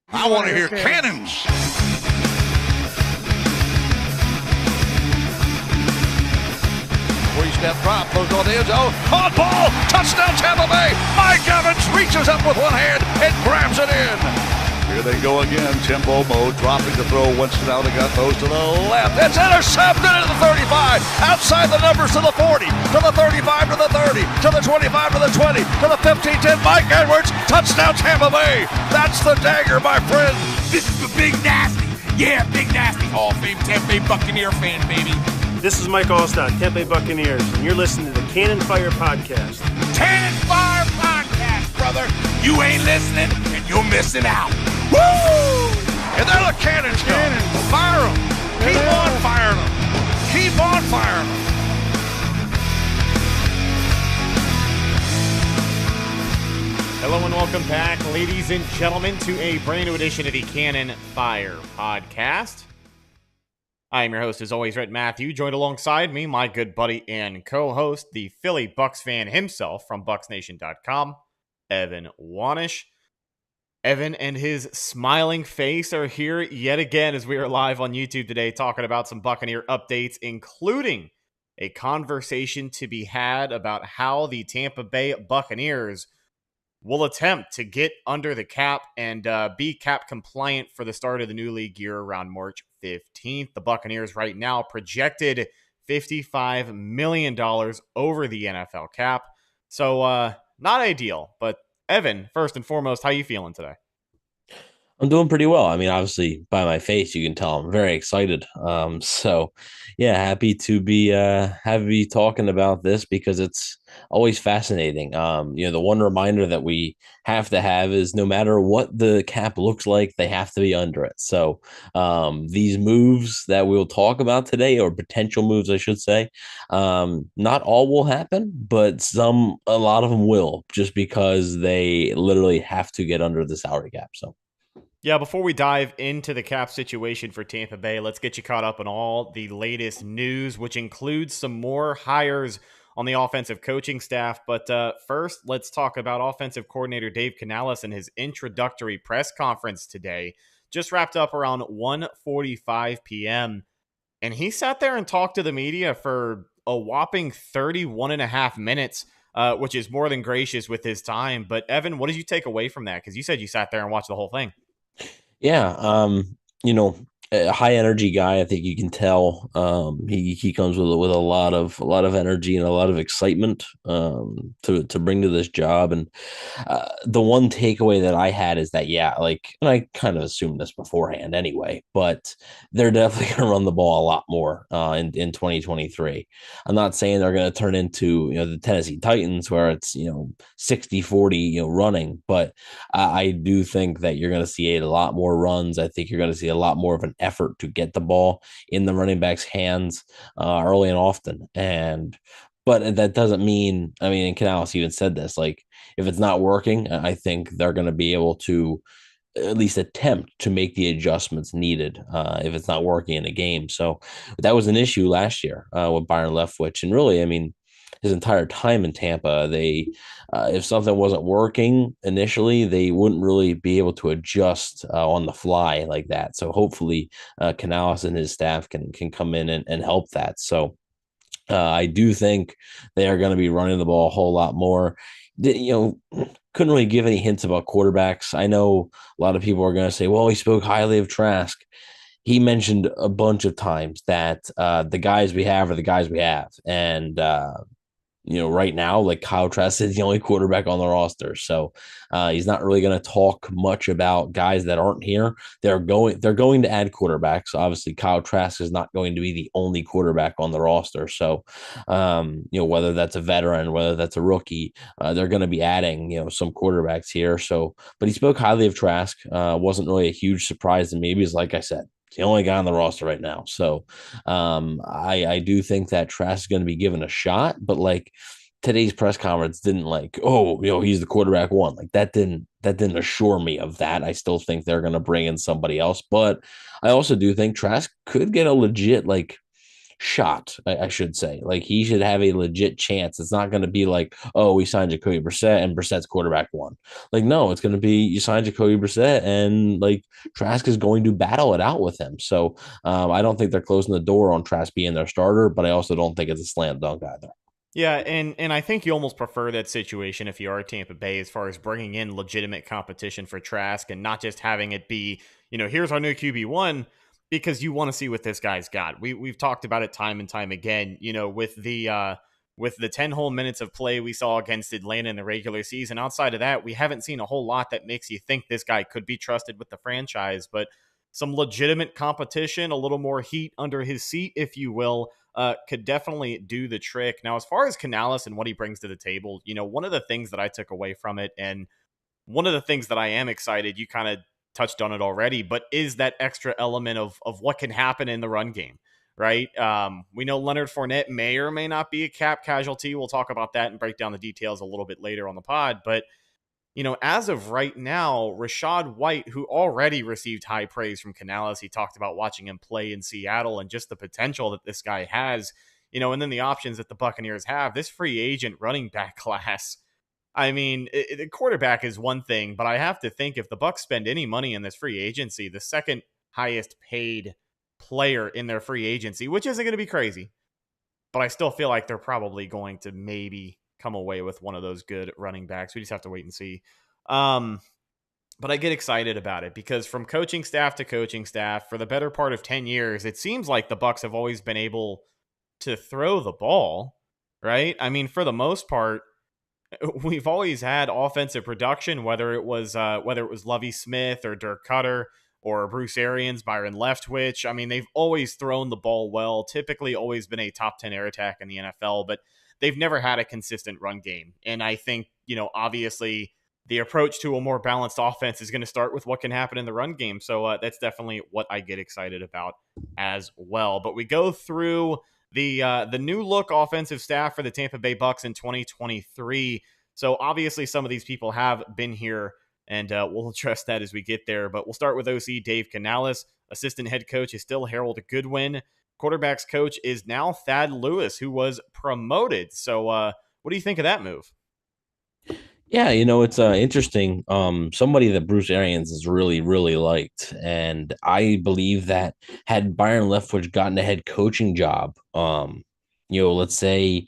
I want to hear cannons. Three-step drop, goes on the end zone. On ball, touchdown Tampa Bay. Mike Evans reaches up with one hand and grabs it in. Here they go again, tempo mode, dropping the throw. Winston out again, throws to the left. It's intercepted at the 35. Outside the numbers to the 40, to the 35, to the 30, to the 25, to the 20, to the 15, 10. Mike Edwards, touchdown Tampa Bay. That's the dagger, my friend. This is the Big Nasty. Yeah, Big Nasty. Hall of Fame Tampa Bay Buccaneer fan, baby. This is Mike Gholston, Tampa Bay Buccaneers, and you're listening to the Cannon Fire Podcast. Cannon Fire Podcast, brother. You ain't listening, and you're missing out. Woo! And there the cannons go. Fire them. Keep on firing them. Keep on firing them. Hello and welcome back, ladies and gentlemen, to a brand new edition of the Cannon Fire Podcast. I am your host, as always, Rhett Matthew, joined alongside me, my good buddy and co-host, the Philly Bucs fan himself from BucsNation.com, Evan Wanish. Evan and his smiling face are here yet again as we are live on YouTube today talking about some Buccaneer updates, including a conversation to be had about how the Tampa Bay Buccaneers will attempt to get under the cap and be cap compliant for the start of the new league year around March 15th. The Buccaneers right now projected $55 million over the NFL cap. So not ideal, but Evan, first and foremost, how you feeling today? I'm doing pretty well. I mean, obviously, by my face, you can tell I'm very excited. So, yeah, happy to be talking about this because it's always fascinating. The one reminder that we have to have is no matter what the cap looks like, they have to be under it. So, these moves that we'll talk about today, or potential moves, I should say, not all will happen, but a lot of them will, just because they literally have to get under the salary cap. So. Yeah, before we dive into the cap situation for Tampa Bay, let's get you caught up on all the latest news, which includes some more hires on the offensive coaching staff. But first, let's talk about offensive coordinator Dave Canales and his introductory press conference today. Just wrapped up around 1:45 p.m. And he sat there and talked to the media for a whopping 31 and a half minutes, which is more than gracious with his time. But Evan, what did you take away from that? Because you said you sat there and watched the whole thing. Yeah, a high energy guy. I think you can tell. He comes with a lot of energy and a lot of excitement to bring to this job. And the one takeaway that I had is that and I kind of assumed this beforehand anyway, but they're definitely going to run the ball a lot more in 2023. I'm not saying they're going to turn into the Tennessee Titans where it's 60-40 running, but I do think that you're going to see a lot more runs. I think you're going to see a lot more of an effort to get the ball in the running back's hands early and often. But that doesn't mean, and Canales even said this, like, if it's not working, I think they're going to be able to at least attempt to make the adjustments needed if it's not working in a game. So that was an issue last year with Byron Leftwich. And really, his entire time in Tampa, they if something wasn't working initially, they wouldn't really be able to adjust on the fly like that. So hopefully Canales and his staff can come in and help that. So I do think they are going to be running the ball a whole lot more. Couldn't really give any hints about quarterbacks. I know a lot of people are going to say, well, he spoke highly of Trask. He mentioned a bunch of times that the guys we have are the guys we have. And right now, like, Kyle Trask is the only quarterback on the roster. So he's not really going to talk much about guys that aren't here. They're going to add quarterbacks. Obviously, Kyle Trask is not going to be the only quarterback on the roster. So, whether that's a veteran, whether that's a rookie, they're going to be adding, some quarterbacks here. So, but he spoke highly of Trask. Wasn't really a huge surprise to me. Because, like I said, the only guy on the roster right now. So I do think that Trask is going to be given a shot, but like today's press conference didn't he's the quarterback one. Like that didn't assure me of that. I still think they're going to bring in somebody else, but I also do think Trask could get a legit shot, I should say. Like, he should have a legit chance. It's not going to be like, oh, we signed Jacoby Brissett and Brissett's quarterback one. Like, no, it's going to be you signed Jacoby Brissett and like Trask is going to battle it out with him. So I don't think they're closing the door on Trask being their starter, but I also don't think it's a slam dunk either. Yeah, and I think you almost prefer that situation if you are Tampa Bay, as far as bringing in legitimate competition for Trask and not just having it be, here's our new QB1, because you want to see what this guy's got. We've talked about it time and time again, with the 10 whole minutes of play we saw against Atlanta in the regular season. Outside of that, we haven't seen a whole lot that makes you think this guy could be trusted with the franchise, but some legitimate competition, a little more heat under his seat, if you will, could definitely do the trick. Now, as far as Canales and what he brings to the table, one of the things that I took away from it, and one of the things that I am excited, you kind of touched on it already, but is that extra element of what can happen in the run game, right? We know Leonard Fournette may or may not be a cap casualty. We'll talk about that and break down the details a little bit later on the pod, but as of right now, Rachaad White, who already received high praise from Canales, he talked about watching him play in Seattle and just the potential that this guy has, and then the options that the Buccaneers have. This free agent running back class, I mean, the quarterback is one thing, but I have to think if the Bucs spend any money in this free agency, the second highest paid player in their free agency, which isn't going to be crazy, but I still feel like they're probably going to maybe come away with one of those good running backs. We just have to wait and see. But I get excited about it because from coaching staff to coaching staff for the better part of 10 years, it seems like the Bucs have always been able to throw the ball, right? I mean, for the most part, we've always had offensive production, whether it was Lovie Smith or Dirk Cutter or Bruce Arians, Byron Leftwich. I mean, they've always thrown the ball well, typically always been a top 10 air attack in the NFL, but they've never had a consistent run game. And I think, obviously the approach to a more balanced offense is going to start with what can happen in the run game. So that's definitely what I get excited about as well. But we go through the new look offensive staff for the Tampa Bay Bucs in 2023. So obviously some of these people have been here, and we'll address that as we get there. But we'll start with OC Dave Canales. Assistant head coach is still Harold Goodwin. Quarterback's coach is now Thad Lewis, who was promoted. So what do you think of that move? Yeah, it's interesting. Somebody that Bruce Arians has really, really liked. And I believe that had Byron Leftwich gotten a head coaching job, let's say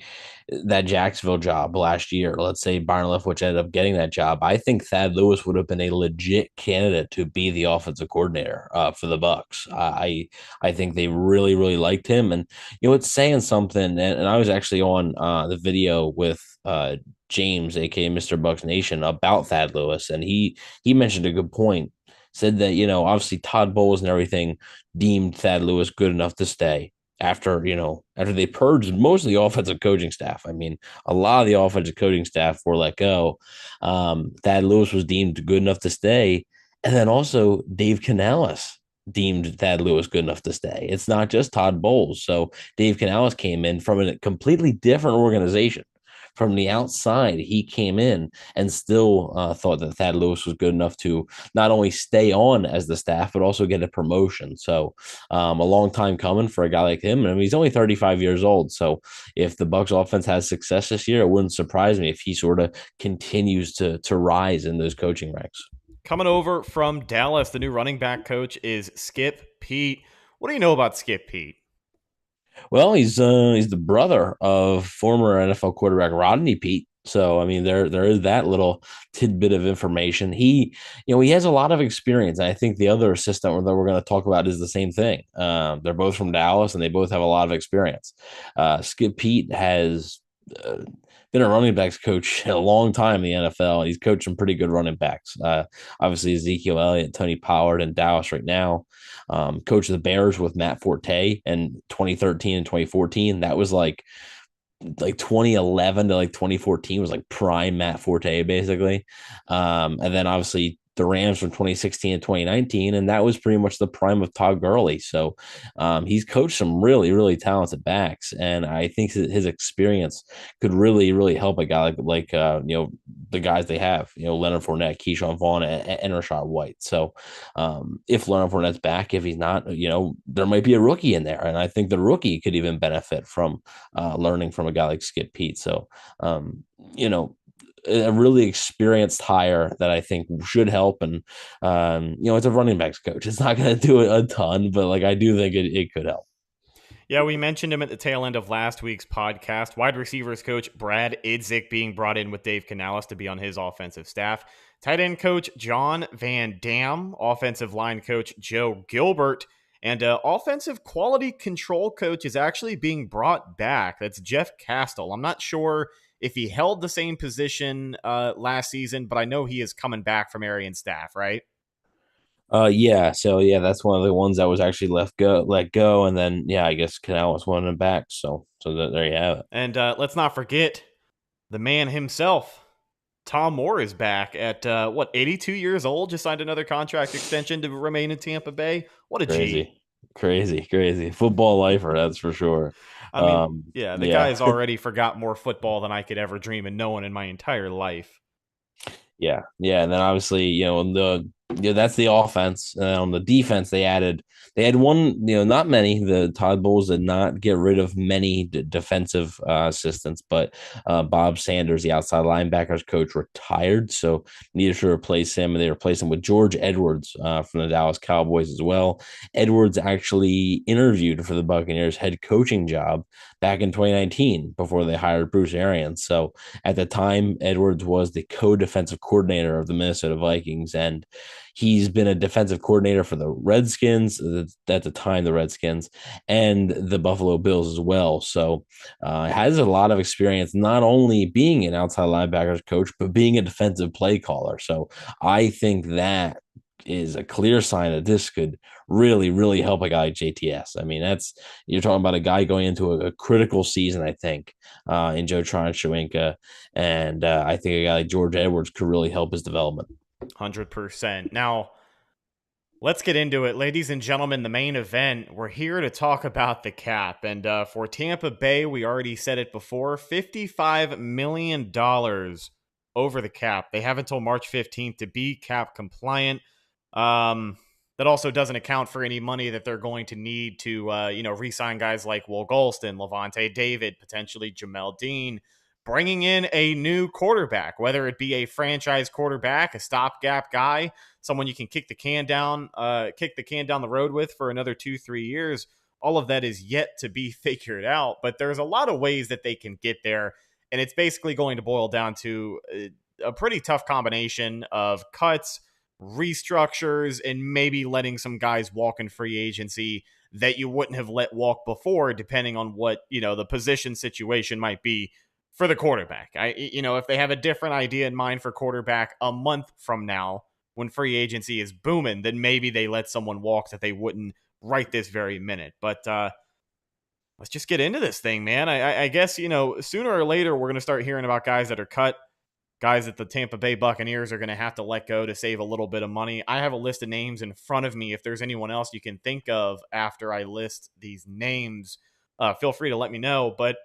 that Jacksonville job last year, let's say Byron Leftwich ended up getting that job, I think Thad Lewis would have been a legit candidate to be the offensive coordinator for the Bucs. I think they really, really liked him. And, it's saying something. And I was actually on the video with James, aka Mr. Bucs Nation, about Thad Lewis, and he mentioned a good point. Said that obviously Todd Bowles and everything deemed Thad Lewis good enough to stay after they purged most of the offensive coaching staff. I mean, a lot of the offensive coaching staff were let go. Thad Lewis was deemed good enough to stay, and then also Dave Canales deemed Thad Lewis good enough to stay. It's not just Todd Bowles. So Dave Canales came in from a completely different organization. From the outside, he came in and still thought that Thad Lewis was good enough to not only stay on as the staff, but also get a promotion. So a long time coming for a guy like him. And I mean, he's only 35 years old. So if the Bucs offense has success this year, it wouldn't surprise me if he sort of continues to rise in those coaching ranks. Coming over from Dallas, the new running back coach is Skip Peete. What do you know about Skip Peete? Well, he's the brother of former NFL quarterback Rodney Peete. So, I mean, there is that little tidbit of information. He has a lot of experience. And I think the other assistant that we're going to talk about is the same thing. They're both from Dallas, and they both have a lot of experience. Skip Peete has been a running backs coach a long time in the NFL, and he's coached some pretty good running backs. Obviously, Ezekiel Elliott, Tony Pollard in Dallas right now. Coach of the Bears with Matt Forte in 2013 and 2014. That was like 2011 to 2014 was like prime Matt Forte, basically. And then obviously the Rams from 2016 to 2019, and that was pretty much the prime of Todd Gurley. So he's coached some really, really talented backs, and I think his experience could really, really help a guy like the guys they have, Leonard Fournette, Keyshawn Vaughn, and Rashad White. So if Leonard Fournette's back, if he's not, there might be a rookie in there, and I think the rookie could even benefit from learning from a guy like Skip Pete. So a really experienced hire that I think should help. And, it's a running backs coach. It's not going to do a ton, but I do think it could help. Yeah, we mentioned him at the tail end of last week's podcast. Wide receivers coach Brad Idzik being brought in with Dave Canales to be on his offensive staff. Tight end coach John Van Dam, offensive line coach Joe Gilbert, and offensive quality control coach is actually being brought back. That's Jeff Castle. I'm not sure if he held the same position last season, but I know he is coming back from Arian staff, right? Yeah. So that's one of the ones that was actually let go, and then I guess Canal was one of them back. So there you have it. And let's not forget the man himself, Tom Moore, is back at 82 years old. Just signed another contract extension to remain in Tampa Bay. What a crazy football lifer, that's for sure. I mean, the guy's already forgot more football than I could ever dream of knowing in my entire life. Yeah, and then obviously, that's the offense. On the defense, they had one, not many. The Todd Bowles did not get rid of many defensive assistants, but Bob Sanders, the outside linebackers coach, retired, so needed to replace him, and they replaced him with George Edwards from the Dallas Cowboys as well. Edwards actually interviewed for the Buccaneers head coaching job back in 2019 before they hired Bruce Arians. So at the time, Edwards was the co-defensive coordinator of the Minnesota Vikings, and he's been a defensive coordinator for the Redskins, at the time the Redskins, and the Buffalo Bills as well. So has a lot of experience, not only being an outside linebackers coach, but being a defensive play caller. So I think that is a clear sign that this could really, really help a guy like JTS. I mean, you're talking about a guy going into a critical season, I think, in Joe Tryon-Shoyinka, and I think a guy like George Edwards could really help his development. 100%. Now, let's get into it. Ladies and gentlemen, the main event, we're here to talk about the cap. And for Tampa Bay, we already said it before, $55 million over the cap. They have until March 15th to be cap compliant. That also doesn't account for any money that they're going to need to, re-sign guys like Gholston, Levante David, potentially Jamel Dean, bringing in a new quarterback, whether it be a franchise quarterback, a stopgap guy, someone you can kick the can down the road with for another 2-3 years. All of that is yet to be figured out, but there's a lot of ways that they can get there, and it's basically going to boil down to a pretty tough combination of cuts, restructures, and maybe letting some guys walk in free agency that you wouldn't have let walk before, depending on what, the position situation might be for the quarterback. If they have a different idea in mind for quarterback a month from now, when free agency is booming, then maybe they let someone walk that they wouldn't right this very minute. But let's just get into this thing, man. I guess, sooner or later, we're going to start hearing about guys that are cut, guys that the Tampa Bay Buccaneers are going to have to let go to save a little bit of money. I have a list of names in front of me. If there's anyone else you can think of after I list these names, feel free to let me know. But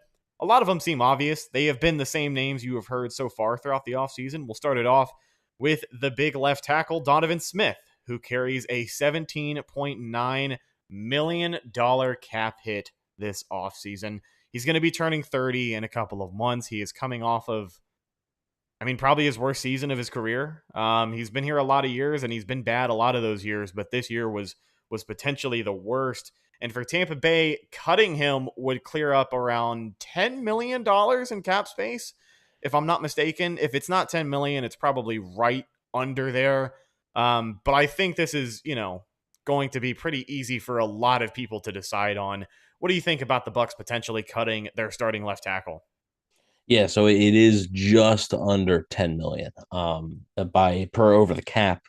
a lot of them seem obvious. They have been the same names you have heard so far throughout the offseason. We'll start it off with the big left tackle, Donovan Smith, who carries a $17.9 million cap hit this offseason. He's going to be turning 30 in a couple of months. He is coming off of, probably his worst season of his career. He's been here a lot of years, and he's been bad a lot of those years, but this year was potentially the worst. And for Tampa Bay, cutting him would clear up around $10 million in cap space, if I'm not mistaken. If it's not $10 million, it's probably right under there. But I think this is, going to be pretty easy for a lot of people to decide on. What do you think about the Bucs potentially cutting their starting left tackle? Yeah, so it is just under 10 million per over the cap.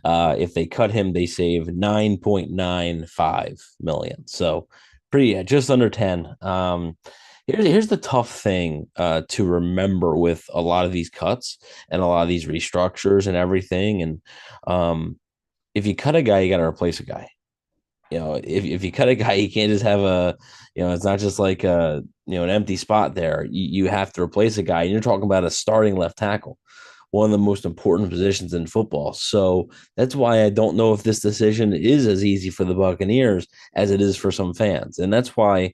If they cut him, they save 9.95 million. So pretty just under 10. Here's the tough thing to remember with a lot of these cuts and a lot of these restructures and everything. And if you cut a guy, you got to replace a guy. If you cut a guy, you can't just have it's not just like an empty spot there. You have to replace a guy. And you're talking about a starting left tackle, one of the most important positions in football. So that's why I don't know if this decision is as easy for the Buccaneers as it is for some fans. And that's why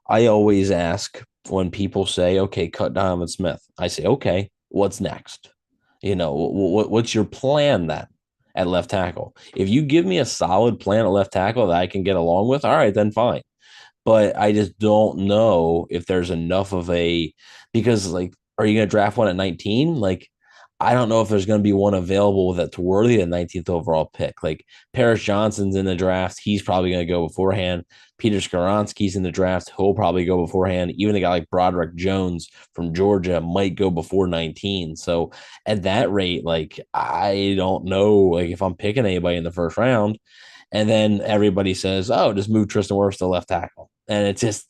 I always ask when people say, okay, cut Donovan Smith. I say, okay, what's next? What's your plan then at left tackle? If you give me a solid plan at left tackle that I can get along with, all right, then fine. But I just don't know if there's enough of because like, are you going to draft one at 19? Like, I don't know if there's going to be one available that's worthy of the 19th overall pick. Like Paris Johnson's in the draft. He's probably going to go beforehand. Peter Skoronski's in the draft. He'll probably go beforehand. Even a guy like Broderick Jones from Georgia might go before 19. So at that rate, like, I don't know, like, if I'm picking anybody in the first round. And then everybody says, oh, just move Tristan Wirfs to left tackle. And it's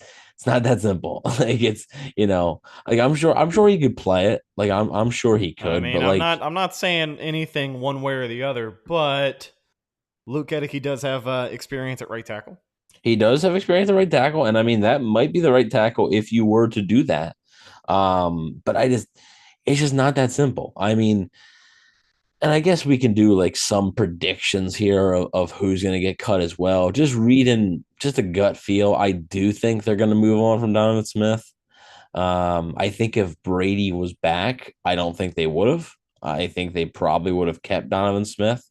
not that simple. Like, like I'm sure he could play it. Like I'm sure he could. I mean, but I'm not saying anything one way or the other, but Luke Gedeke does have experience at right tackle. He does have experience at right tackle, and I mean that might be the right tackle if you were to do that. But it's just not that simple. I mean, and I guess we can do like some predictions here of who's going to get cut as well. Just reading just a gut feel, I do think they're going to move on from Donovan Smith. I think if Brady was back, I don't think they would have. I think they probably would have kept Donovan Smith.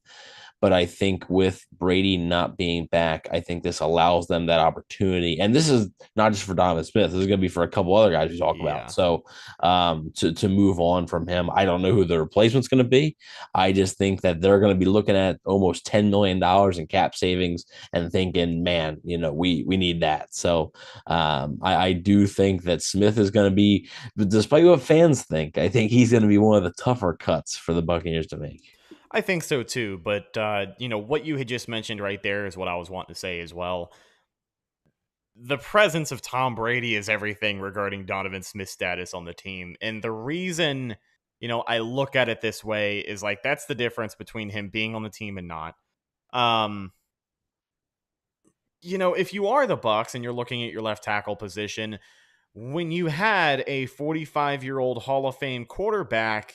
But I think with Brady not being back, I think this allows them that opportunity. And this is not just for Donovan Smith. This is going to be for a couple other guys we talk about. So to move on from him, I don't know who the replacement's going to be. I just think that they're going to be looking at almost $10 million in cap savings and thinking, man, we need that. So I do think that Smith is going to be, despite what fans think, I think he's going to be one of the tougher cuts for the Buccaneers to make. I think so too, but what you had just mentioned right there is what I was wanting to say as well. The presence of Tom Brady is everything regarding Donovan Smith's status on the team. And the reason, I look at it this way is like that's the difference between him being on the team and not. If you are the Bucs and you're looking at your left tackle position, when you had a 45-year-old Hall of Fame quarterback,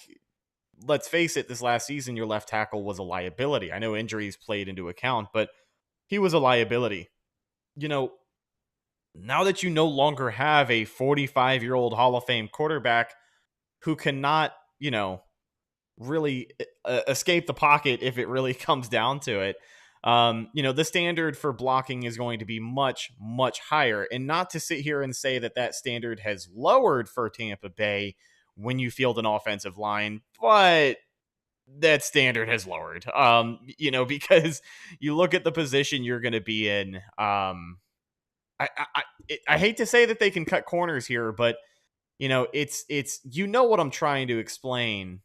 let's face it, this last season, your left tackle was a liability. I know injuries played into account, but he was a liability. Now that you no longer have a 45-year-old Hall of Fame quarterback who cannot, really escape the pocket if it really comes down to it, the standard for blocking is going to be much, much higher. And not to sit here and say that standard has lowered for Tampa Bay when you field an offensive line, but that standard has lowered, because you look at the position you're going to be in. I hate to say that they can cut corners here, but it's what I'm trying to explain.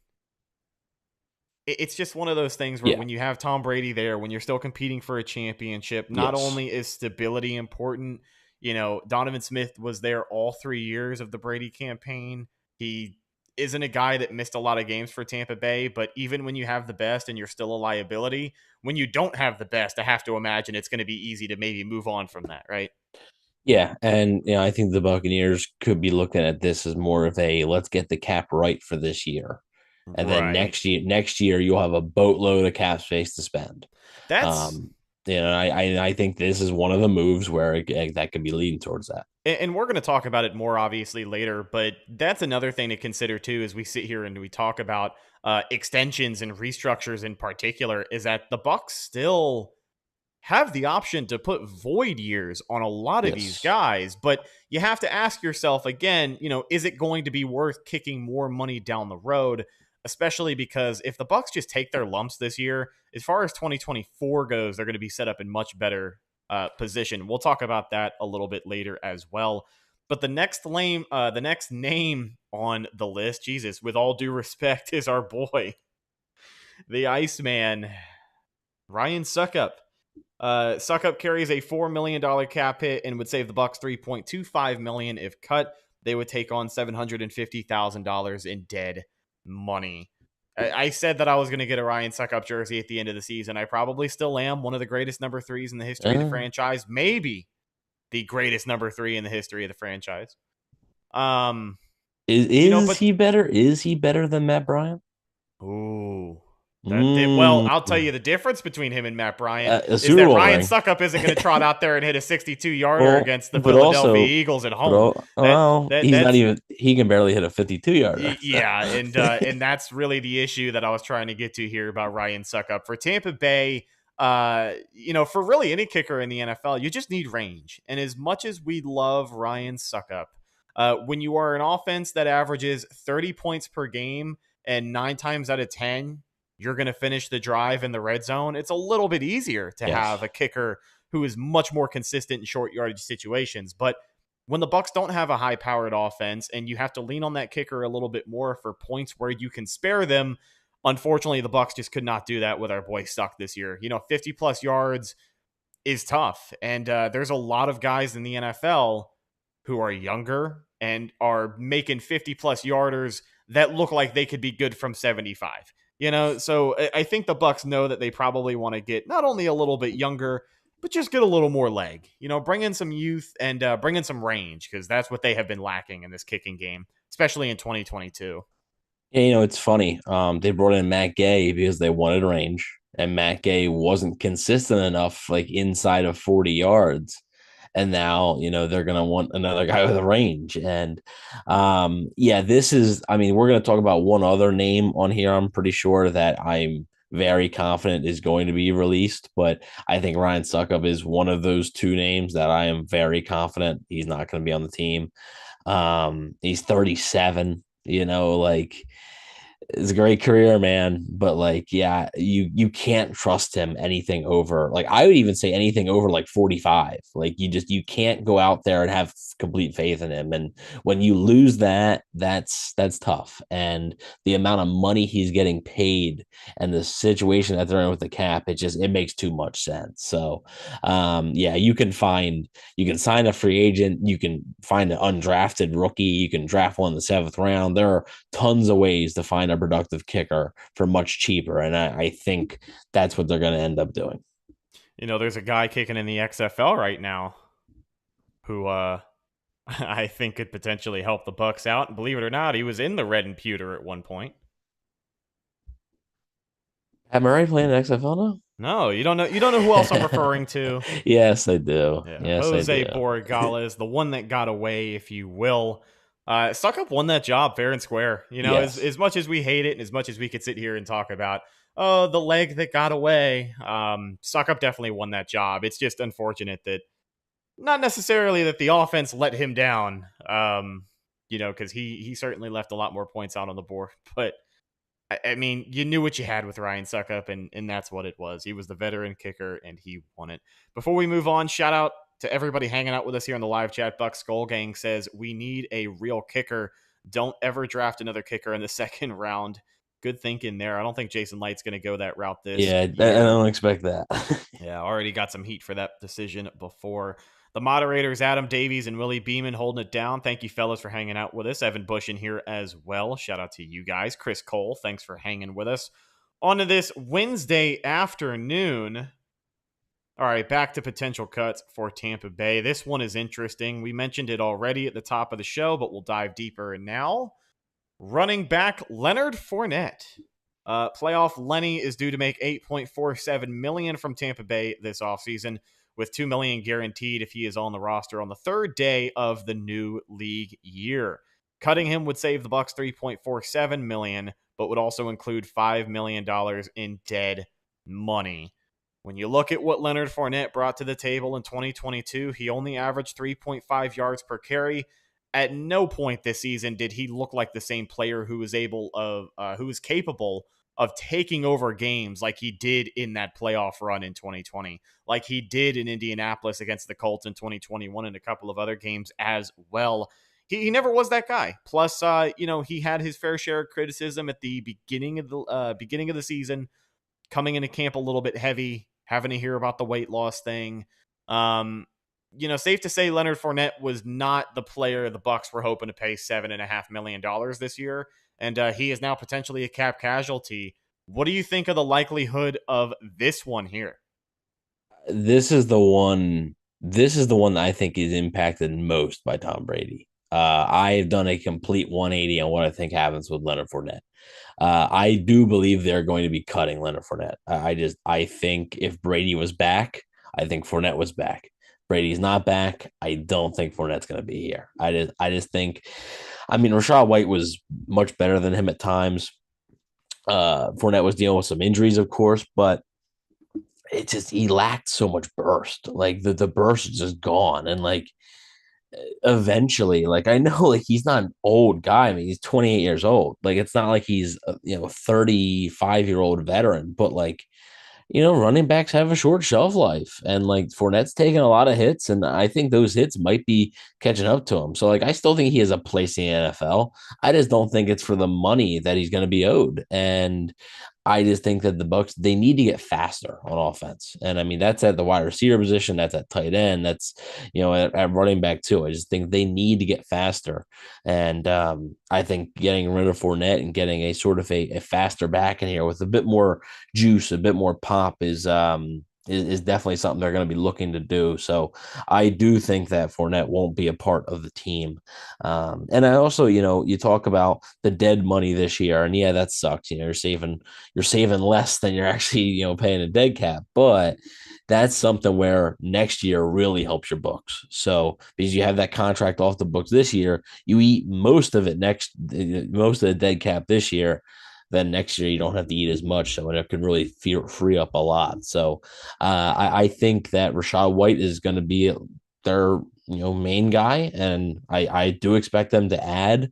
It's just one of those things where when you have Tom Brady there, when you're still competing for a championship, not only is stability important, Donovan Smith was there all 3 years of the Brady campaign. He isn't a guy that missed a lot of games for Tampa Bay, but even when you have the best and you're still a liability, when you don't have the best, I have to imagine it's going to be easy to maybe move on from that, right? Yeah, and I think the Buccaneers could be looking at this as more of a let's get the cap right for this year. And then next year you'll have a boatload of cap space to spend. That's I think this is one of the moves where that could be leading towards that. And we're going to talk about it more obviously later, but that's another thing to consider too as we sit here and we talk about extensions and restructures in particular, is that the Bucs still have the option to put void years on a lot of these guys, but you have to ask yourself again, is it going to be worth kicking more money down the road? Especially because if the Bucs just take their lumps this year, as far as 2024 goes, they're going to be set up in much better position. We'll talk about that a little bit later as well. But the next name on the list, Jesus, with all due respect, is our boy, the Iceman, Ryan Succop. Succop carries a $4 million cap hit and would save the Bucs $3.25 million if cut. they would take on $750,000 in dead money. I said that I was going to get a Ryan Suckup jersey at the end of the season. I probably still am. One of the greatest number 3s in the history of the franchise. Maybe the greatest number 3 in the history of the franchise. Is he better? Is he better than Matt Bryant? Ooh. Well, I'll tell you the difference between him and Matt Bryant is that Ryan Suckup isn't going to trot out there and hit a 62-yarder against the Philadelphia Eagles at home. He can barely hit a 52-yarder. Yeah, and that's really the issue that I was trying to get to here about Ryan Suckup. For Tampa Bay, for really any kicker in the NFL, you just need range. And as much as we love Ryan Suckup, when you are an offense that averages 30 points per game and 9 times out of 10, you're going to finish the drive in the red zone, it's a little bit easier to have a kicker who is much more consistent in short yardage situations. But when the Bucs don't have a high-powered offense and you have to lean on that kicker a little bit more for points where you can spare them, unfortunately, the Bucs just could not do that with our boy Suck this year. 50-plus yards is tough. And there's a lot of guys in the NFL who are younger and are making 50-plus yarders that look like they could be good from 75. So I think the Bucs know that they probably want to get not only a little bit younger, but just get a little more leg. Bring in some youth and bring in some range, because that's what they have been lacking in this kicking game, especially in 2022. Yeah, it's funny. They brought in Matt Gay because they wanted range, and Matt Gay wasn't consistent enough, like inside of 40 yards. And now, they're going to want another guy with a range. And this is, we're going to talk about one other name on here. I'm pretty sure that I'm very confident is going to be released, but I think Ryan Suckup is one of those 2 names that I am very confident he's not going to be on the team. He's 37, it's a great career, man. But you can't trust him anything over, I would even say anything over 45. You can't go out there and have complete faith in him. And when you lose that, that's tough. And the amount of money he's getting paid and the situation that they're in with the cap, it makes too much sense. So you can sign a free agent, you can find an undrafted rookie, you can draft one in the 7th round. There are tons of ways to find a productive kicker for much cheaper, and I think that's what they're going to end up doing. There's a guy kicking in the XFL right now who I think could potentially help the Bucs out. And believe it or not, he was in the red and pewter at one point. Am I right playing the XFL now? No, you don't know who else I'm referring to. Yes, I do. Yeah. Yes, Jose I do. Borregales, the one that got away, if you will. Suckup won that job fair and square. Yes. As much as we hate it and as much as we could sit here and talk about, the leg that got away, Suckup definitely won that job. It's just unfortunate that not necessarily that the offense let him down, because he certainly left a lot more points out on the board. But, you knew what you had with Ryan Suckup, and that's what it was. He was the veteran kicker, and he won it. Before we move on, shout out to everybody hanging out with us here on the live chat. Buck Skull Gang says, we need a real kicker. Don't ever draft another kicker in the 2nd round. Good thinking there. I don't think Jason Light's going to go that route this year. I don't expect that. Yeah, already got some heat for that decision before. The moderators, Adam Davies and Willie Beeman, holding it down. Thank you, fellas, for hanging out with us. Evan Bush in here as well. Shout out to you guys. Chris Cole, thanks for hanging with us. On to this Wednesday afternoon. All right, back to potential cuts for Tampa Bay. This one is interesting. We mentioned it already at the top of the show, but we'll dive deeper. And now, running back Leonard Fournette. Playoff Lenny is due to make $8.47 million from Tampa Bay this offseason, with $2 million guaranteed if he is on the roster on the 3rd day of the new league year. Cutting him would save the Bucs $3.47 million, but would also include $5 million in dead money. When you look at what Leonard Fournette brought to the table in 2022, he only averaged 3.5 yards per carry. At no point this season did he look like the same player who was capable of taking over games like he did in that playoff run in 2020, like he did in Indianapolis against the Colts in 2021 and a couple of other games as well. He never was that guy. Plus, he had his fair share of criticism at the beginning of the season, coming into camp a little bit heavy, having to hear about the weight loss thing. safe to say Leonard Fournette was not the player the Bucs were hoping to pay $7.5 million this year, and he is now potentially a cap casualty. What do you think of the likelihood of this one here? This is the one. This is the one that I think is impacted most by Tom Brady. I have done a complete 180 on what I think happens with Leonard Fournette. I do believe they're going to be cutting Leonard Fournette. I think if Brady was back, I think Fournette was back. Brady's not back. I don't think Fournette's going to be here. I just think, I mean, Rachaad White was much better than him at times. Fournette was dealing with some injuries, of course, but he lacked so much burst. Like the burst is just gone, and like eventually, like I know, like he's not an old guy. I mean, he's 28 years old. Like it's not like he's a 35-year-old veteran, but like running backs have a short shelf life, and like Fournette's taking a lot of hits, and I think those hits might be catching up to him. So like I still think he has a place in the NFL. I just don't think it's for the money that he's going to be owed, and I just think that the Bucs, they need to get faster on offense. And I mean, that's at the wide receiver position, that's at tight end, that's at running back too. I just think they need to get faster. And I think getting rid of Fournette and getting a sort of a faster back in here with a bit more juice, a bit more pop is definitely something they're going to be looking to do. So I do think that Fournette won't be a part of the team. And I also, you talk about the dead money this year, and yeah, that sucks. You're saving less than you're actually, paying a dead cap, but that's something where next year really helps your books. So because you have that contract off the books this year, you eat most of the dead cap this year. Then next year you don't have to eat as much, so it can really free up a lot. So I think that Rachaad White is going to be their main guy, and I do expect them to add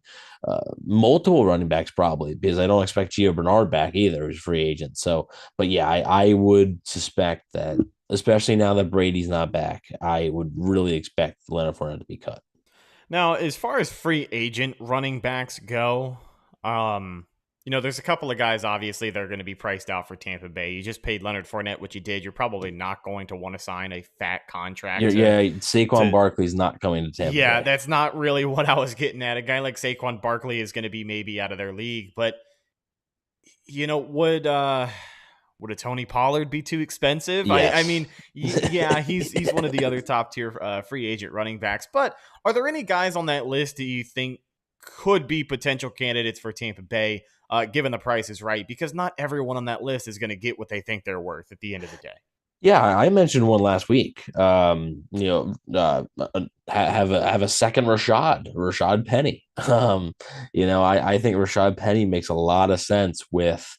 multiple running backs probably, because I don't expect Gio Bernard back either, who's a free agent. So, but yeah, I would suspect that, especially now that Brady's not back, I would really expect Leonard Fournette to be cut. Now, as far as free agent running backs go, there's a couple of guys, obviously, that are going to be priced out for Tampa Bay. You just paid Leonard Fournette, which you did. You're probably not going to want to sign a fat contract. Saquon Barkley's not coming to Tampa Bay. That's not really what I was getting at. A guy like Saquon Barkley is going to be maybe out of their league. But, would a Tony Pollard be too expensive? Yes. I mean, yeah, he's one of the other top-tier free agent running backs. But are there any guys on that list that you think could be potential candidates for Tampa Bay, given the price is right? Because not everyone on that list is going to get what they think they're worth at the end of the day. Yeah, I mentioned one last week. Have a second Rashad Penny. I think Rashad Penny makes a lot of sense with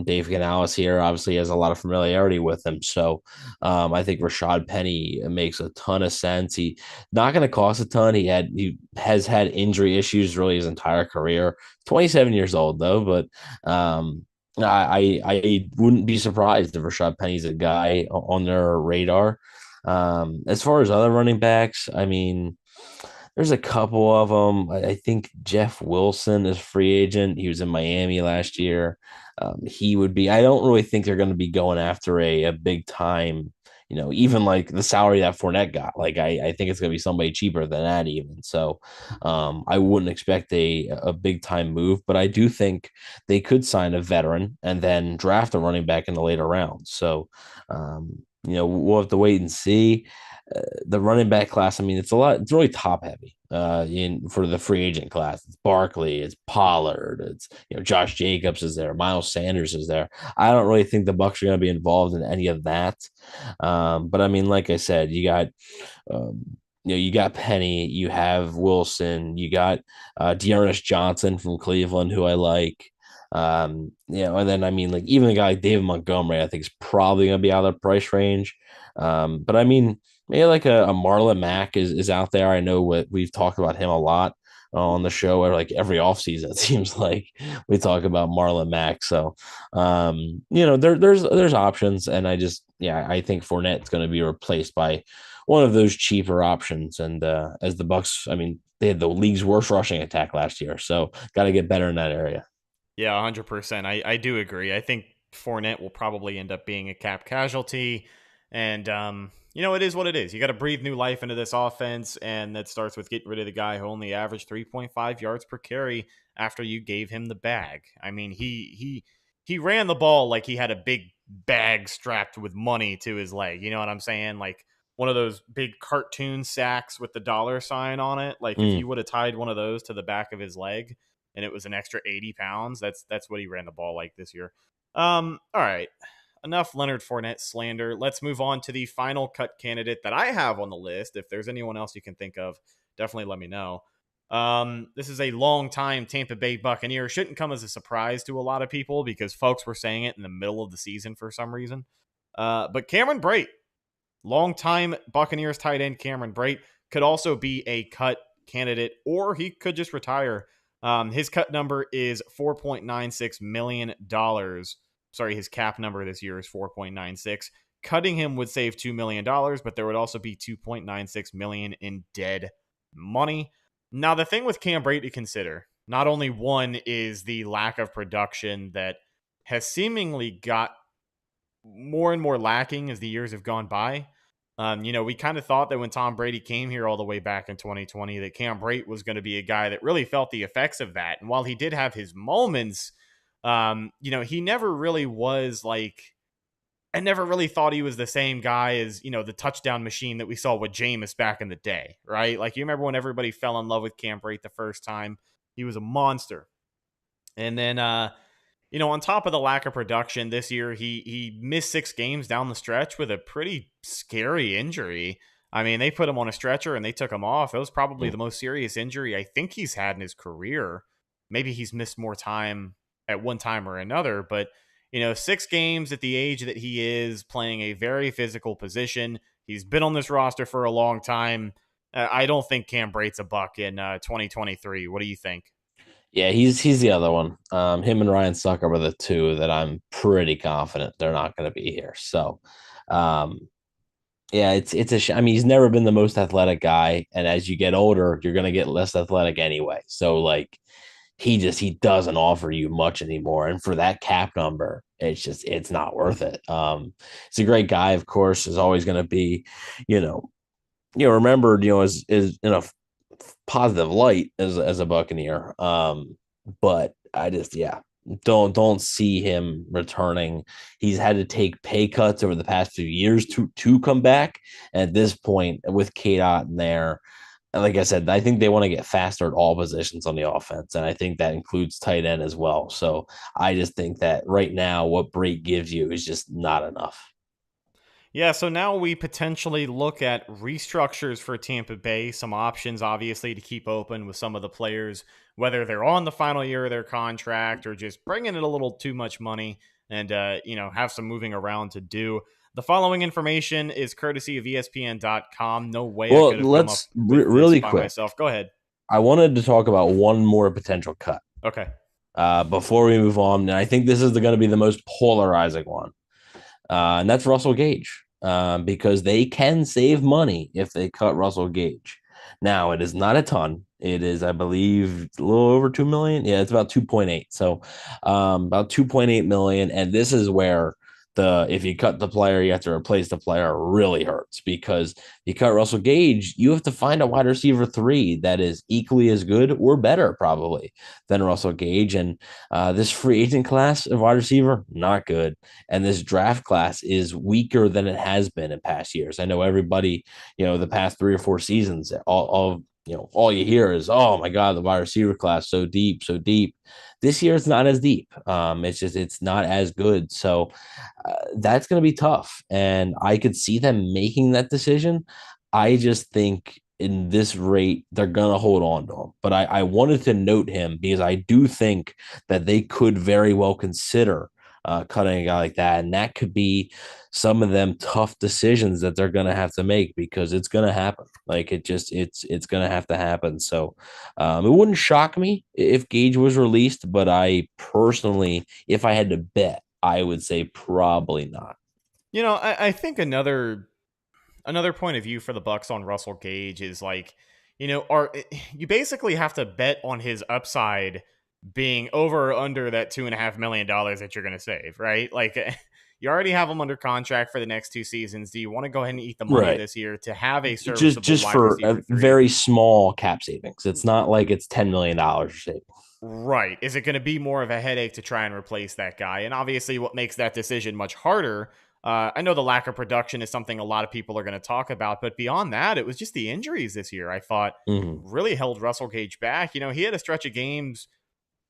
Dave Canales here. Obviously, has a lot of familiarity with him, so I think Rashad Penny makes a ton of sense. He's not going to cost a ton. He has had injury issues really his entire career. 27 years old though, but I wouldn't be surprised if Rashad Penny's a guy on their radar. As far as other running backs, I mean, there's a couple of them. I think Jeff Wilson is free agent. He was in Miami last year. He would be. I don't really think they're going to be going after a big time. Even like the salary that Fournette got. Like I think it's going to be somebody cheaper than that even. So I wouldn't expect a big time move, but I do think they could sign a veteran and then draft a running back in the later rounds. So we'll have to wait and see. The running back class, I mean, it's really top heavy for the free agent class. It's Barkley, it's Pollard, it's Josh Jacobs is there, Miles Sanders is there. I don't really think the Bucs are going to be involved in any of that. But I mean, like I said, you got you got Penny, you have Wilson, you got Dearness Johnson from Cleveland, who I like. And then I mean, like even a guy like David Montgomery, I think is probably going to be out of the price range. But I mean, maybe like a Marlon Mack is out there. I know we've talked about him a lot on the show, or like every offseason, it seems like we talk about Marlon Mack. So, there's options, and I think Fournette's going to be replaced by one of those cheaper options. And as the Bucs, I mean, they had the league's worst rushing attack last year, so got to get better in that area. Yeah, 100%. I do agree. I think Fournette will probably end up being a cap casualty. And, It is what it is. You got to breathe new life into this offense, and that starts with getting rid of the guy who only averaged 3.5 yards per carry after you gave him the bag. I mean, he ran the ball like he had a big bag strapped with money to his leg. You know what I'm saying? Like one of those big cartoon sacks with the dollar sign on it. Like if you would have tied one of those to the back of his leg and it was an extra 80 pounds, that's what he ran the ball like this year. All right. Enough Leonard Fournette slander. Let's move on to the final cut candidate that I have on the list. If there's anyone else you can think of, definitely let me know. This is a long-time Tampa Bay Buccaneer. Shouldn't come as a surprise to a lot of people because folks were saying it in the middle of the season for some reason. But Cameron Brate, long-time Buccaneers tight end Cameron Brate, could also be a cut candidate, or he could just retire. His cut number is $4.96 million. Sorry, his cap number this year is 4.96. Cutting him would save $2 million, but there would also be $2.96 million in dead money. Now, the thing with Cam Brate to consider, not only one is the lack of production that has seemingly got more and more lacking as the years have gone by. We kind of thought that when Tom Brady came here all the way back in 2020, that Cam Brate was going to be a guy that really felt the effects of that. And while he did have his moments, he never really was like, I never really thought he was the same guy as, the touchdown machine that we saw with Jameis back in the day, right? Like, you remember when everybody fell in love with Cam Brate the first time? He was a monster. And then, on top of the lack of production this year, he missed 6 games down the stretch with a pretty scary injury. I mean, they put him on a stretcher and they took him off. It was probably the most serious injury I think he's had in his career. Maybe he's missed more time at one time or another, but 6 games at the age that he is, playing a very physical position. He's been on this roster for a long time. I don't think Cam Brate's a Buck in 2023. What do you think? Yeah, he's the other one. Him and Ryan Sucker were the two that I'm pretty confident they're not going to be here. So, yeah, it's I mean, he's never been the most athletic guy, and as you get older, you're going to get less athletic anyway. So, like, he doesn't offer you much anymore, and for that cap number, it's not worth it. He's a great guy, of course, is always going to be, remembered, as in a positive light as a Buccaneer. But I just don't see him returning. He's had to take pay cuts over the past few years to come back. And at this point, with K-Dot in there, like I said, I think they want to get faster at all positions on the offense, and I think that includes tight end as well. So I just think that right now, what Brate gives you is just not enough. Yeah, so now we potentially look at restructures for Tampa Bay, some options, obviously, to keep open with some of the players, whether they're on the final year of their contract or just bringing in a little too much money and, have some moving around to do. The following information is courtesy of ESPN.com. No way I could have come up with really this by quick. myself. Go ahead. I wanted to talk about one more potential cut. Okay. Before we move on, and I think this is going to be the most polarizing one, and that's Russell Gage, because they can save money if they cut Russell Gage. Now, it is not a ton. It is, I believe, a little over 2 million. Yeah, it's about 2.8. So about 2.8 million. And this is where if you cut the player, you have to replace the player really hurts, because you cut Russell Gage, you have to find a wide receiver 3 that is equally as good or better probably than Russell Gage. And this free agent class of wide receiver, not good. And this draft class is weaker than it has been in past years. I know everybody, the past 3 or 4 seasons, all you hear is, oh my God, the wide receiver class, so deep, so deep. This year, it's not as deep. It's not as good. So that's going to be tough. And I could see them making that decision. I just think in this rate, they're going to hold on to him. But I wanted to note him because I do think that they could very well consider cutting a guy like that. And that could be some of them tough decisions that they're going to have to make, because it's going to happen. Like it's going to have to happen. So it wouldn't shock me if Gage was released, but I personally, if I had to bet, I would say probably not. I think another point of view for the Bucs on Russell Gage is like, you basically have to bet on his upside being over or under that $2.5 million that you're going to save, right? Like, You already have him under contract for the next 2 seasons. Do you want to go ahead and eat the money this year to have a serviceable just wide for receiver a 3? very small cap savings? It's not like it's $10 million savings. Right. Is it going to be more of a headache to try and replace that guy? And obviously what makes that decision much harder, I know the lack of production is something a lot of people are going to talk about, but beyond that, it was just the injuries this year, I thought, really held Russell Gage back. He had a stretch of games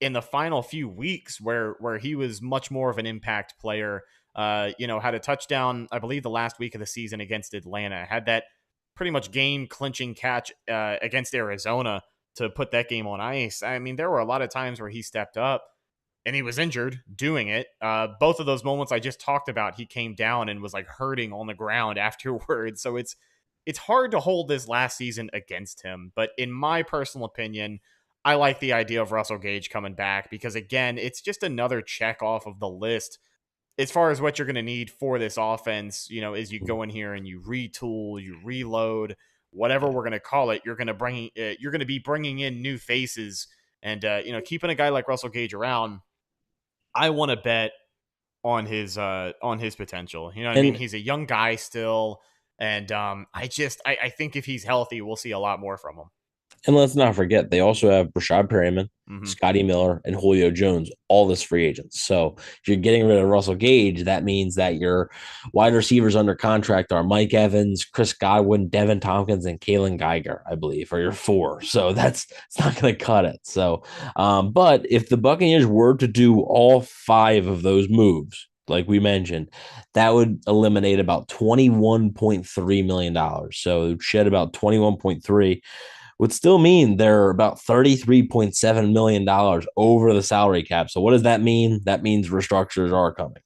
in the final few weeks where he was much more of an impact player. Had a touchdown, I believe, the last week of the season against Atlanta, had that pretty much game clinching catch against Arizona to put that game on ice. I mean, there were a lot of times where he stepped up and he was injured doing it. Both of those moments I just talked about, he came down and was like hurting on the ground afterwards. So it's hard to hold this last season against him. But in my personal opinion, I like the idea of Russell Gage coming back because, again, it's just another check off of the list as far as what you're going to need for this offense. As you go in here and you retool, you reload, whatever we're going to call it, you're going to be bringing in new faces and, keeping a guy like Russell Gage around. I want to bet on his potential. I mean? He's a young guy still. And I think if he's healthy, we'll see a lot more from him. And let's not forget, they also have Brashad Perryman, Scotty Miller, and Julio Jones, all this free agents. So if you're getting rid of Russell Gage, that means that your wide receivers under contract are Mike Evans, Chris Godwin, Devin Tompkins, and Kalen Geiger, I believe, are your 4. So it's not going to cut it. So, but if the Buccaneers were to do all 5 of those moves, like we mentioned, that would eliminate about $21.3 million. So shed about 21.3 would still mean they're about $33.7 million over the salary cap. So what does that mean? That means restructures are coming.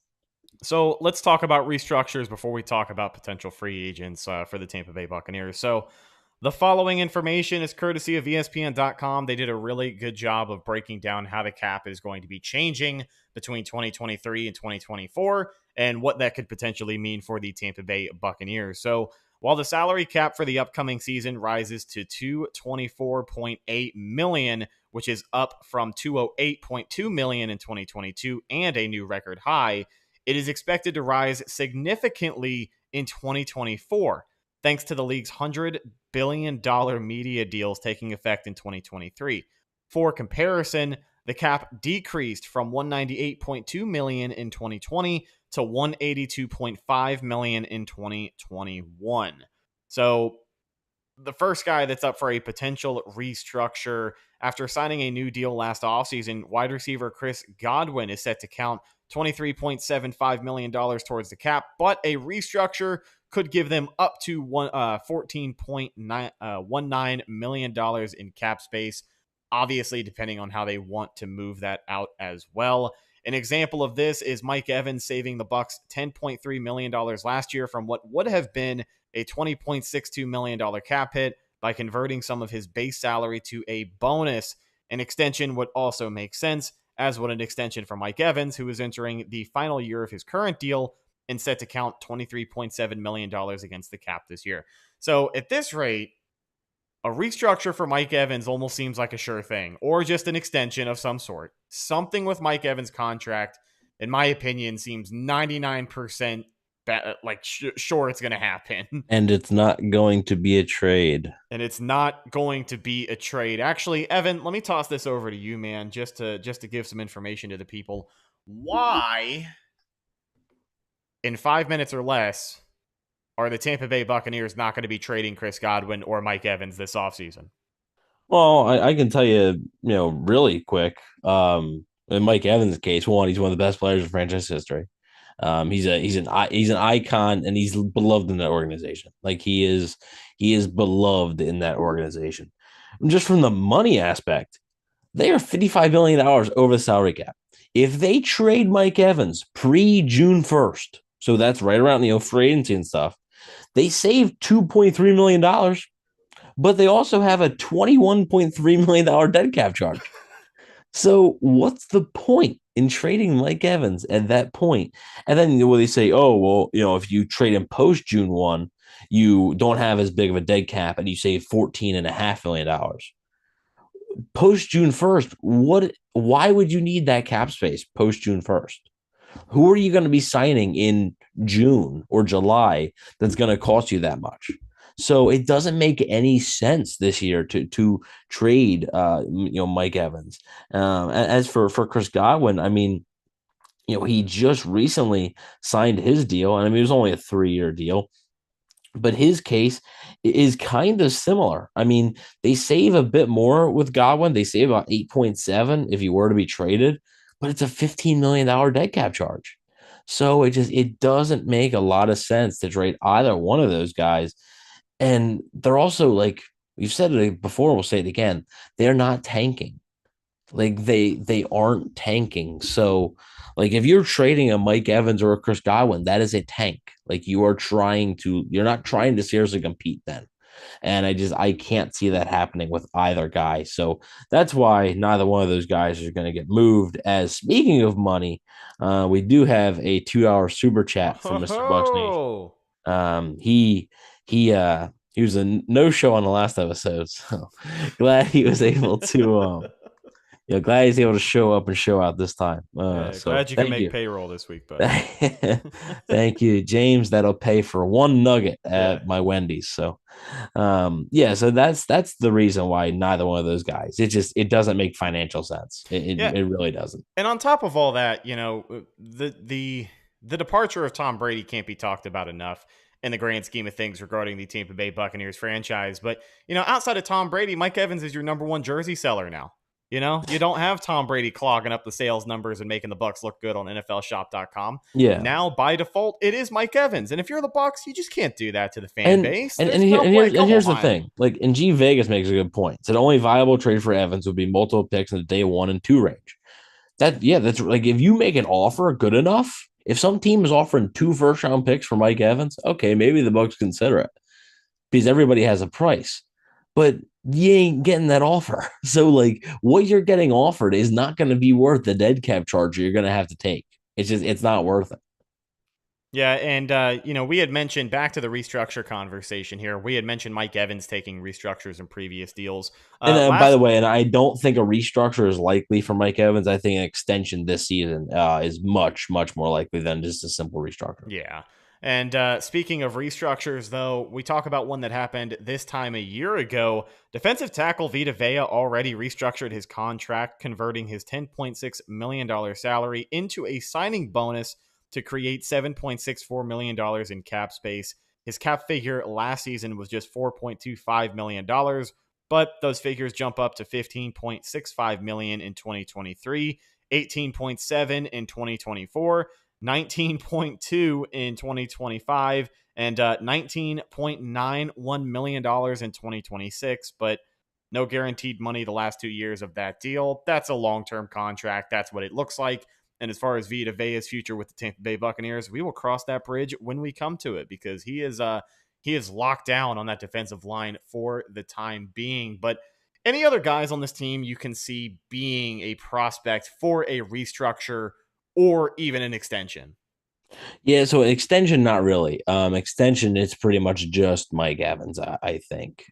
So let's talk about restructures before we talk about potential free agents for the Tampa Bay Buccaneers. So the following information is courtesy of ESPN.com. They did a really good job of breaking down how the cap is going to be changing between 2023 and 2024 and what that could potentially mean for the Tampa Bay Buccaneers. So while the salary cap for the upcoming season rises to $224.8 million, which is up from $208.2 million in 2022 and a new record high, it is expected to rise significantly in 2024, thanks to the league's $100 billion media deals taking effect in 2023. For comparison, the cap decreased from $198.2 million in 2020 to $182.5 million in 2021. So the first guy that's up for a potential restructure after signing a new deal last offseason, wide receiver Chris Godwin is set to count $23.75 million towards the cap, but a restructure could give them up to $14.19 million in cap space, obviously depending on how they want to move that out as well. An example of this is Mike Evans saving the Bucs $10.3 million last year from what would have been a $20.62 million cap hit by converting some of his base salary to a bonus. An extension would also make sense, as would an extension for Mike Evans, who is entering the final year of his current deal and set to count $23.7 million against the cap this year. So at this rate, a restructure for Mike Evans almost seems like a sure thing, or just an extension of some sort. Something with Mike Evans' contract, in my opinion, seems 99% sure it's going to happen. And it's not going to be a trade. Actually, Evan, let me toss this over to you, man, just to give some information to the people. Why, in 5 minutes or less, are the Tampa Bay Buccaneers not going to be trading Chris Godwin or Mike Evans this offseason? Well, I can tell you, really quick. In Mike Evans' case, he's one of the best players in franchise history. He's an icon, and he's beloved in that organization. Like he is beloved in that organization. And just from the money aspect, they are $55 million over the salary cap. If they trade Mike Evans pre-June 1st, so that's right around free agency and stuff, they save $2.3 million, but they also have a $21.3 million dead cap charge. So what's the point in trading Mike Evans at that point? And then they say, oh, well, if you trade him post June 1, you don't have as big of a dead cap and you save $14.5 million. Post June 1st, why would you need that cap space post June 1st? Who are you going to be signing in June or July that's going to cost you that much? So it doesn't make any sense this year to trade Mike Evans. As for Chris Godwin, I mean, he just recently signed his deal, and I mean it was only a 3-year deal. But his case is kind of similar. I mean, they save a bit more with Godwin. They save about 8.7 if you were to be traded, but it's a $15 million dead cap charge. So it doesn't make a lot of sense to trade either one of those guys. And they're also, like we've said it before, we'll say it again, they're not tanking. Like they aren't tanking. So like if you're trading a Mike Evans or a Chris Godwin, that is a tank. Like you're not trying to seriously compete then. And I can't see that happening with either guy. So that's why neither one of those guys is going to get moved. As speaking of money, we do have a $2 super chat from Mr. Bucks Nation. He was a no-show on the last episode, so glad he was able to glad he's able to show up and show out this time. So glad you can make payroll this week, but thank you, James. That'll pay for one nugget at my Wendy's. So, so that's the reason why neither one of those guys. It doesn't make financial sense. It really doesn't. And on top of all that, the departure of Tom Brady can't be talked about enough in the grand scheme of things regarding the Tampa Bay Buccaneers franchise. But outside of Tom Brady, Mike Evans is your number one jersey seller now. You don't have Tom Brady clogging up the sales numbers and making the Bucs look good on NFLshop.com. Yeah. Now, by default, it is Mike Evans. And if you're the Bucs, you just can't do that to the fan base. And here's the thing. Like, and G Vegas makes a good point. So the only viable trade for Evans would be multiple picks in the day 1 and 2 range. That's like, if you make an offer good enough, if some team is offering 2 first-round picks for Mike Evans, okay, maybe the Bucs consider it because everybody has a price. But you ain't getting that offer. So, like, what you're getting offered is not going to be worth the dead cap charge you're going to have to take. It's not worth it. Yeah, and, we had mentioned, back to the restructure conversation here, we had mentioned Mike Evans taking restructures in previous deals. By the way, and I don't think a restructure is likely for Mike Evans. I think an extension this season is much, much more likely than just a simple restructure. Yeah. And speaking of restructures, though, we talk about one that happened this time a year ago. Defensive tackle Vita Vega already restructured his contract, converting his $10.6 million salary into a signing bonus to create $7.64 million in cap space. His cap figure last season was just $4.25 million, but those figures jump up to $15.65 million in 2023, $18.7 in 2024, $19.2 in 2025, and $19.91 million in 2026, but no guaranteed money the last 2 years of that deal. That's a long-term contract. That's what it looks like. And as far as Vita Vega's future with the Tampa Bay Buccaneers, we will cross that bridge when we come to it, because he is locked down on that defensive line for the time being. But any other guys on this team you can see being a prospect for a restructure or even an extension? Yeah, so extension, not really. Extension, it's pretty much just Mike Evans, I think.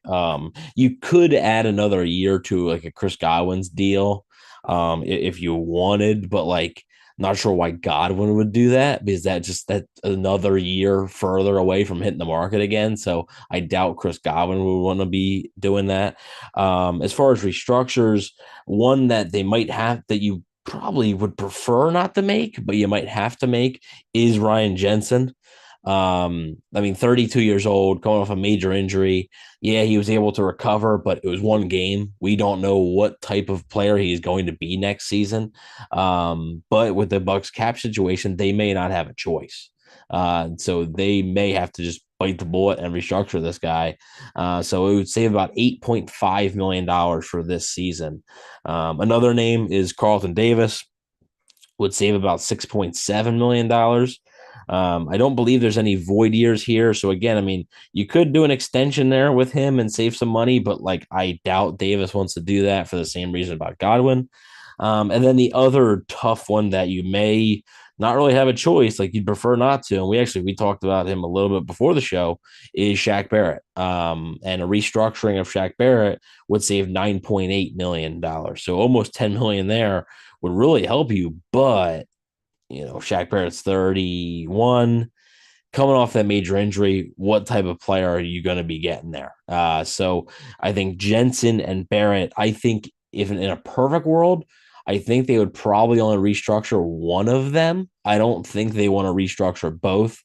You could add another year to like a Chris Godwin's deal, if you wanted, but like, not sure why Godwin would do that, because that's another year further away from hitting the market again. So I doubt Chris Godwin would want to be doing that. As far as restructures, one that they might have that you probably would prefer not to make, but you might have to make, is Ryan Jensen. 32 years old, coming off a major injury. Yeah, he was able to recover, but it was one game. We don't know what type of player he is going to be next season. But with the Bucs cap situation, they may not have a choice. So they may have to just bite the bullet and restructure this guy. So it would save about $8.5 million for this season. Another name is Carlton Davis, would save about $6.7 million. I don't believe there's any void years here. So again, you could do an extension there with him and save some money, but like, I doubt Davis wants to do that for the same reason about Godwin. And then the other tough one that you may not really have a choice, like you'd prefer not to, and we talked about him a little bit before the show, is Shaq Barrett. And a restructuring of Shaq Barrett would save $9.8 million. So almost $10 million there would really help you, but Shaq Barrett's 31. Coming off that major injury, what type of player are you going to be getting there? So I think Jensen and Barrett, I think if in a perfect world, I think they would probably only restructure one of them. I don't think they want to restructure both.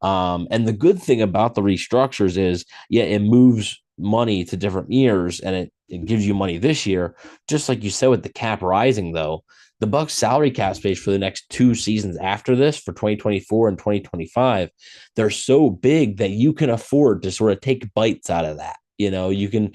And the good thing about the restructures is, yeah, it moves money to different years and it gives you money this year. Just like you said with the cap rising, though, the Bucs salary cap space for the next 2 seasons after this, for 2024 and 2025, they're so big that you can afford to sort of take bites out of that. You can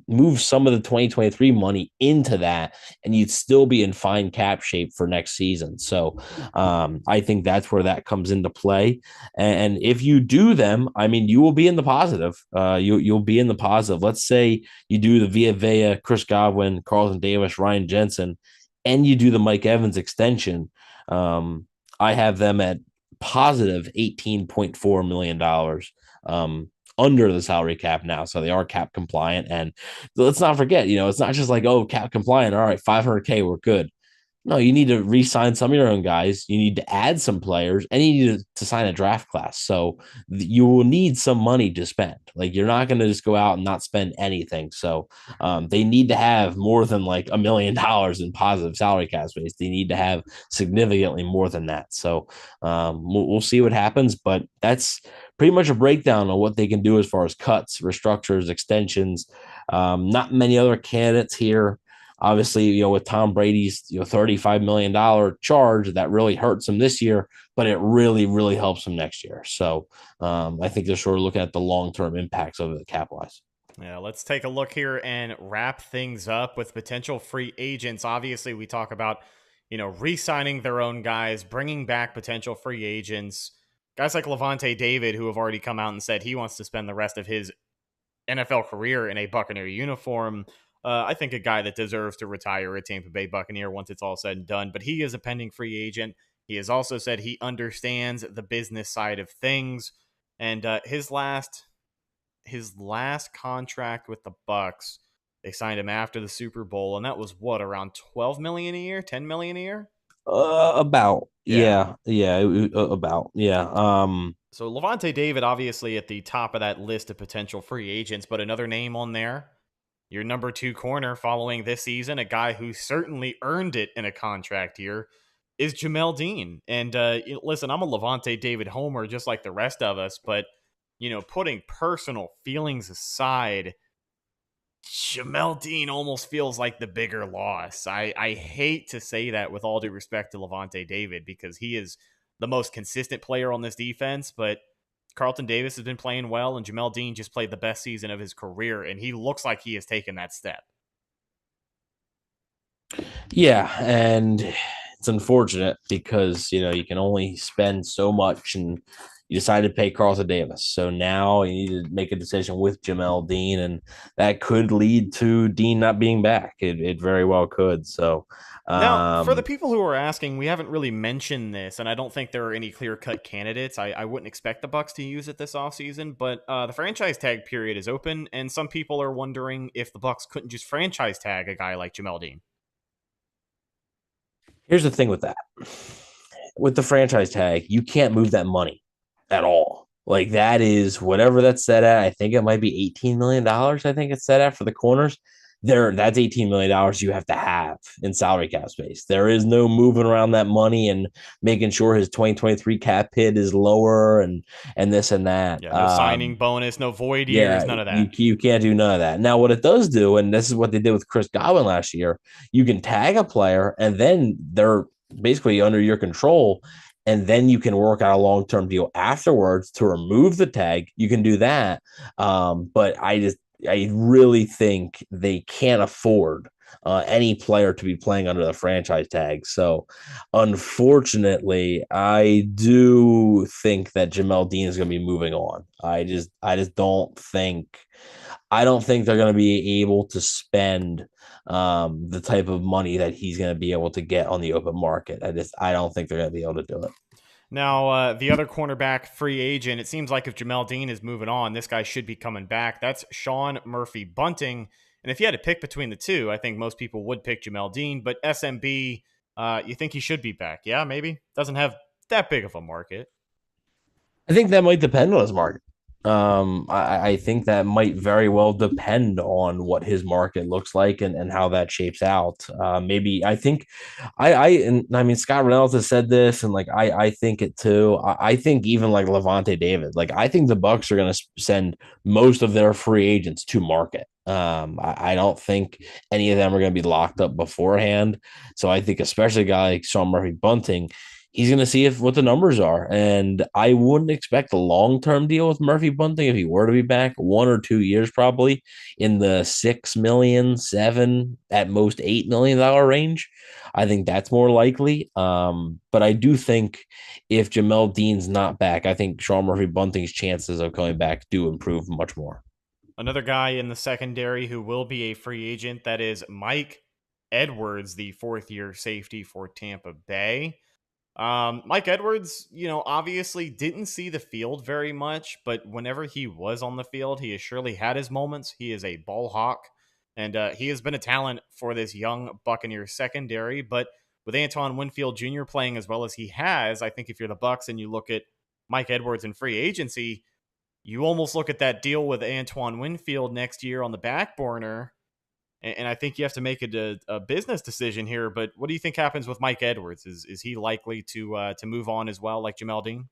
move some of the 2023 money into that, and you'd still be in fine cap shape for next season. So I think that's where that comes into play. And if you do them, I mean, you will be in the positive. You'll be in the positive. Let's say you do the Vita Vega, Chris Godwin, Carlton Davis, Ryan Jensen, and you do the Mike Evans extension. I have them at positive $18.4 million under the salary cap now. So they are cap compliant. And let's not forget, it's not just like, oh, cap compliant. All right, $500K, we're good. No, you need to re-sign some of your own guys. You need to add some players, and you need to sign a draft class. So you will need some money to spend. Like, you're not going to just go out and not spend anything. So they need to have more than like $1 million in positive salary cap space. They need to have significantly more than that. So we'll see what happens, but that's pretty much a breakdown of what they can do as far as cuts, restructures, extensions. Not many other candidates here. Obviously, with Tom Brady's $35 million charge, that really hurts him this year, but it really, really helps him next year. So I think they're sort of looking at the long-term impacts of it cap-wise. Yeah, let's take a look here and wrap things up with potential free agents. Obviously, we talk about, re-signing their own guys, bringing back potential free agents. Guys like Lavonte David, who have already come out and said he wants to spend the rest of his NFL career in a Buccaneer uniform. I think a guy that deserves to retire a Tampa Bay Buccaneer once it's all said and done, but he is a pending free agent. He has also said he understands the business side of things, and his last contract with the Bucs, they signed him after the Super Bowl, and that was around $12 million a year, $10 million a year. About about So Lavonte David obviously at the top of that list of potential free agents, but another name on there. Your number 2 corner following this season, a guy who certainly earned it in a contract here, is Jamel Dean. And listen, I'm a Lavonte David homer just like the rest of us, but, putting personal feelings aside, Jamel Dean almost feels like the bigger loss. I hate to say that with all due respect to Lavonte David, because he is the most consistent player on this defense, but Carlton Davis has been playing well, and Jamel Dean just played the best season of his career, and he looks like he has taken that step. Yeah, and it's unfortunate because, you can only spend so much, and you decided to pay Carlton Davis. So now you need to make a decision with Jamel Dean, and that could lead to Dean not being back. It very well could. So now, for the people who are asking, we haven't really mentioned this, and I don't think there are any clear-cut candidates. I wouldn't expect the Bucs to use it this offseason, but the franchise tag period is open, and some people are wondering if the Bucs couldn't just franchise tag a guy like Jamel Dean. Here's the thing with that. With the franchise tag, you can't move that money at all. Like, that is whatever that's set at. I think it might be $18 million. I think it's set at for the corners. That's $18 million you have to have in salary cap space. There is no moving around that money and making sure his 2023 cap hit is lower and this and that. Yeah, no signing bonus, no void years, none of that. You can't do none of that. Now, what it does do, and this is what they did with Chris Godwin last year, you can tag a player and then they're basically under your control, and then you can work out a long-term deal afterwards to remove the tag. You can do that. But I really think they can't afford any player to be playing under the franchise tag. So, unfortunately, I do think that Jamel Dean is going to be moving on. I just don't think they're going to be able to spend the type of money that he's going to be able to get on the open market. I don't think they're going to be able to do it. Now, the other cornerback free agent, it seems like if Jamel Dean is moving on, this guy should be coming back. That's Sean Murphy-Bunting. And if you had to pick between the two, I think most people would pick Jamel Dean. But SMB, You think he should be back? Yeah, maybe. Doesn't have that big of a market. I think that might depend on his market. I think that might very well depend on what his market looks like and how that shapes out. Maybe I think I mean Scott Reynolds has said this, and like I think it too. I think even like Levante David, like I think the Bucs are going to send most of their free agents to market. I don't think any of them are going to be locked up beforehand. So I think especially a guy like Sean Murphy Bunting, he's going to see what the numbers are. And I wouldn't expect a long-term deal with Murphy Bunting if he were to be back 1 or 2 years, probably in the 6 million, 7, at most $8 million range. I think that's more likely. But I do think if Jamel Dean's not back, I think Sean Murphy Bunting's chances of coming back do improve much more. Another guy in the secondary who will be a free agent, that is Mike Edwards, the fourth-year safety for Tampa Bay. Mike Edwards, obviously didn't see the field very much, but whenever he was on the field, he has surely had his moments. He is a ball hawk, and he has been a talent for this young Buccaneers secondary. But with Antoine Winfield Jr. playing as well as he has, I think if you're the Bucs and you look at Mike Edwards in free agency, you almost look at that deal with Antoine Winfield next year on the back burner. And I think you have to make a business decision here. But what do you think happens with Mike Edwards? Is he likely to move on as well, like Jamel Dean?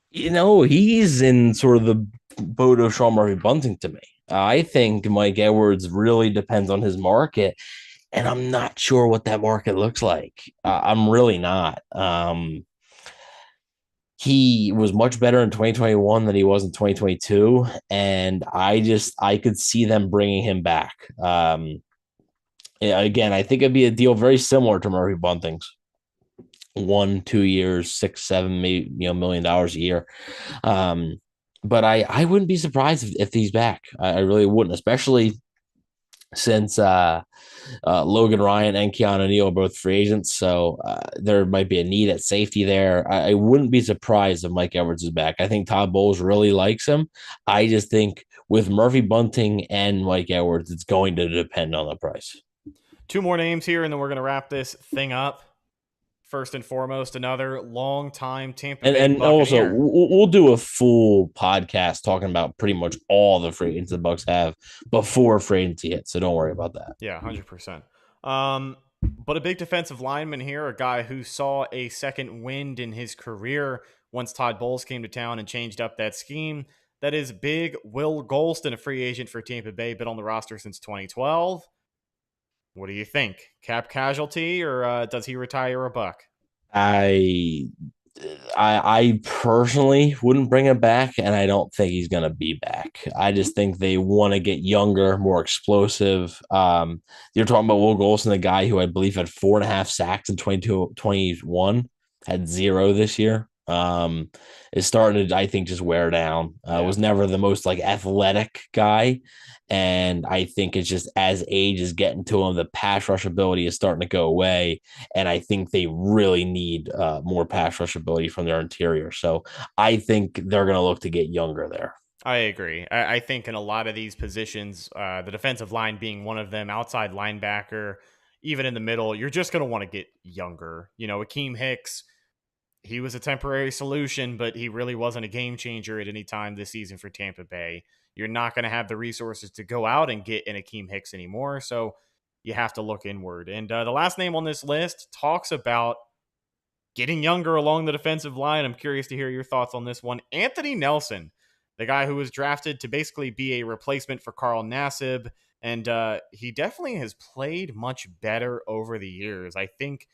He's in sort of the boat of Sean Murphy Bunting to me. I think Mike Edwards really depends on his market, and I'm not sure what that market looks like. I'm really not. He was much better in 2021 than he was in 2022. And I could see them bringing him back. Again, I think it'd be a deal very similar to Murphy Bunting's. 1, 2 years, 6, 7, maybe, $1 million a year. But I wouldn't be surprised if he's back. I really wouldn't, especially since Logan Ryan and Keanu Neal are both free agents. So there might be a need at safety there. I wouldn't be surprised if Mike Edwards is back. I think Todd Bowles really likes him. I just think with Murphy Bunting and Mike Edwards, it's going to depend on the price. 2 more names here, and then we're going to wrap this thing up. First and foremost, another long-time Tampa Bay and also, we'll do a full podcast talking about pretty much all the free agents the Bucs have before free agency hits, so don't worry about that. Yeah, 100%. But a big defensive lineman here, a guy who saw a second wind in his career once Todd Bowles came to town and changed up that scheme. That is big Will Gholston, a free agent for Tampa Bay, been on the roster since 2012. What do you think? Cap casualty, or does he retire a Buck? I personally wouldn't bring him back, and I don't think he's going to be back. I just think they want to get younger, more explosive. You're talking about Will Gholston, the guy who I believe had 4.5 sacks in 2021, had 0 this year. Is starting to, I think, just wear down. Was never the most athletic guy. And I think it's just as age is getting to him, the pass rush ability is starting to go away. And I think they really need more pass rush ability from their interior. So I think they're going to look to get younger there. I agree. I think in a lot of these positions, the defensive line being one of them, outside linebacker, even in the middle, you're just going to want to get younger. Akeem Hicks, he was a temporary solution, but he really wasn't a game changer at any time this season for Tampa Bay. You're not going to have the resources to go out and get an Akeem Hicks anymore, so you have to look inward. And the last name on this list talks about getting younger along the defensive line. I'm curious to hear your thoughts on this one. Anthony Nelson, the guy who was drafted to basically be a replacement for Carl Nassib, and he definitely has played much better over the years. I think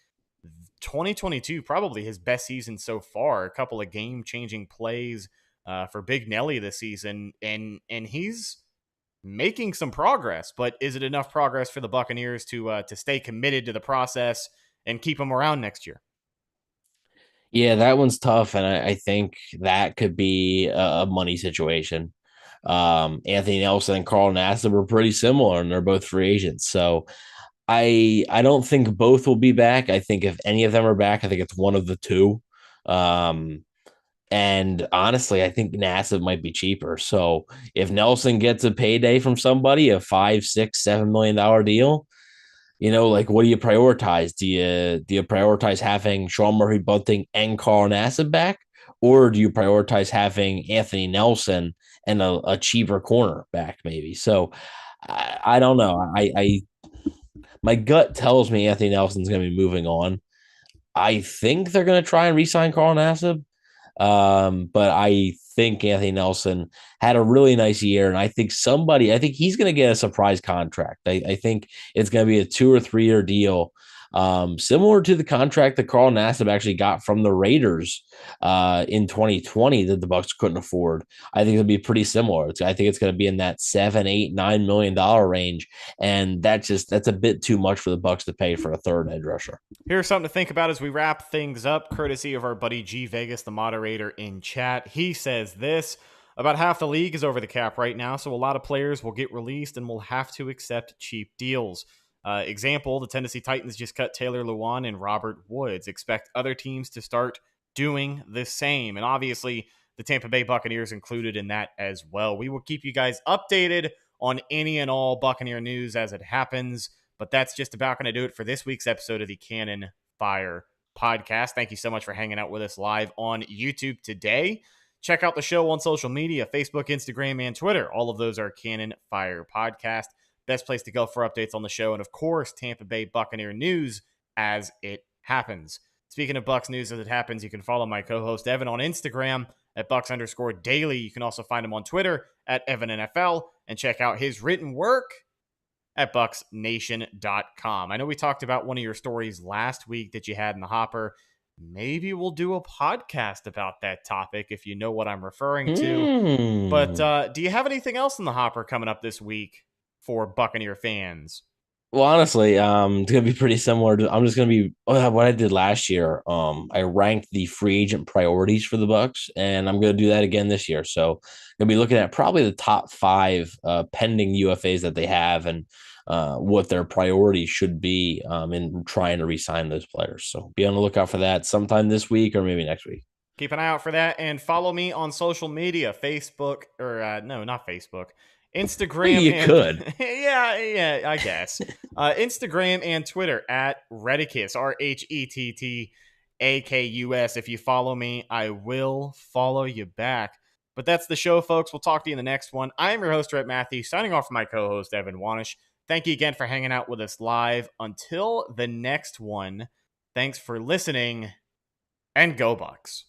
2022, probably his best season so far. A couple of game-changing plays for Big Nelly this season, and he's making some progress. But is it enough progress for the Buccaneers to stay committed to the process and keep him around next year? Yeah, that one's tough, and I think that could be a money situation. Anthony Nelson and Carl Nassib are pretty similar, and they're both free agents. So I don't think both will be back. I think if any of them are back, I think it's one of the two. And honestly, I think Nassib might be cheaper. So if Nelson gets a payday from somebody, a $5, $6, $7 million deal, Like, what do you prioritize? Do you prioritize having Sean Murphy Bunting and Carl Nassib back, or do you prioritize having Anthony Nelson and a cheaper corner back, maybe? So I don't know. I my gut tells me Anthony Nelson's going to be moving on. I think they're going to try and re-sign Carl Nassib. But I think Anthony Nelson had a really nice year, and I think he's going to get a surprise contract. I think it's going to be a 2 or 3 year deal, similar to the contract that Carl Nassib actually got from the Raiders in 2020 that the Bucs couldn't afford. I think it'll be pretty similar. I think it's going to be in that $7, $8, $9 million range, and that's a bit too much for the Bucs to pay for a third edge rusher. Here's something to think about as we wrap things up, courtesy of our buddy G Vegas, the moderator in chat. He says this: about half the league is over the cap right now, so a lot of players will get released and will have to accept cheap deals. Example, the Tennessee Titans just cut Taylor Lewan and Robert Woods. Expect other teams to start doing the same. And obviously, the Tampa Bay Buccaneers included in that as well. We will keep you guys updated on any and all Buccaneer news as it happens. But that's just about going to do it for this week's episode of the Cannon Fire Podcast. Thank you so much for hanging out with us live on YouTube today. Check out the show on social media, Facebook, Instagram, and Twitter. All of those are Cannon Fire Podcast. Best place to go for updates on the show. And of course, Tampa Bay Buccaneer news as it happens. Speaking of Bucs news as it happens, you can follow my co-host Evan on Instagram at Bucs_daily. You can also find him on Twitter at EvanNFL and check out his written work at BucsNation.com. I know we talked about one of your stories last week that you had in the hopper. Maybe we'll do a podcast about that topic if you know what I'm referring to. But do you have anything else in the hopper coming up this week for Buccaneer fans? Well, honestly, it's gonna be pretty similar to. I'm just gonna be what I did last year. I ranked the free agent priorities for the Bucs, and I'm gonna do that again this year. So, I'm gonna be looking at probably the top 5 pending UFAs that they have, and what their priorities should be in trying to re-sign those players. So, be on the lookout for that sometime this week or maybe next week. Keep an eye out for that, and follow me on social media, Facebook, or no, not Facebook. Instagram. You could. Yeah, I guess. Instagram and Twitter at Redicus, RHETTAKUS. If you follow me, I will follow you back. But that's the show, folks. We'll talk to you in the next one. I am your host, Rhett Matthew, signing off for my co-host, Evan Wanish. Thank you again for hanging out with us live. Until the next one, thanks for listening, and go Bucs.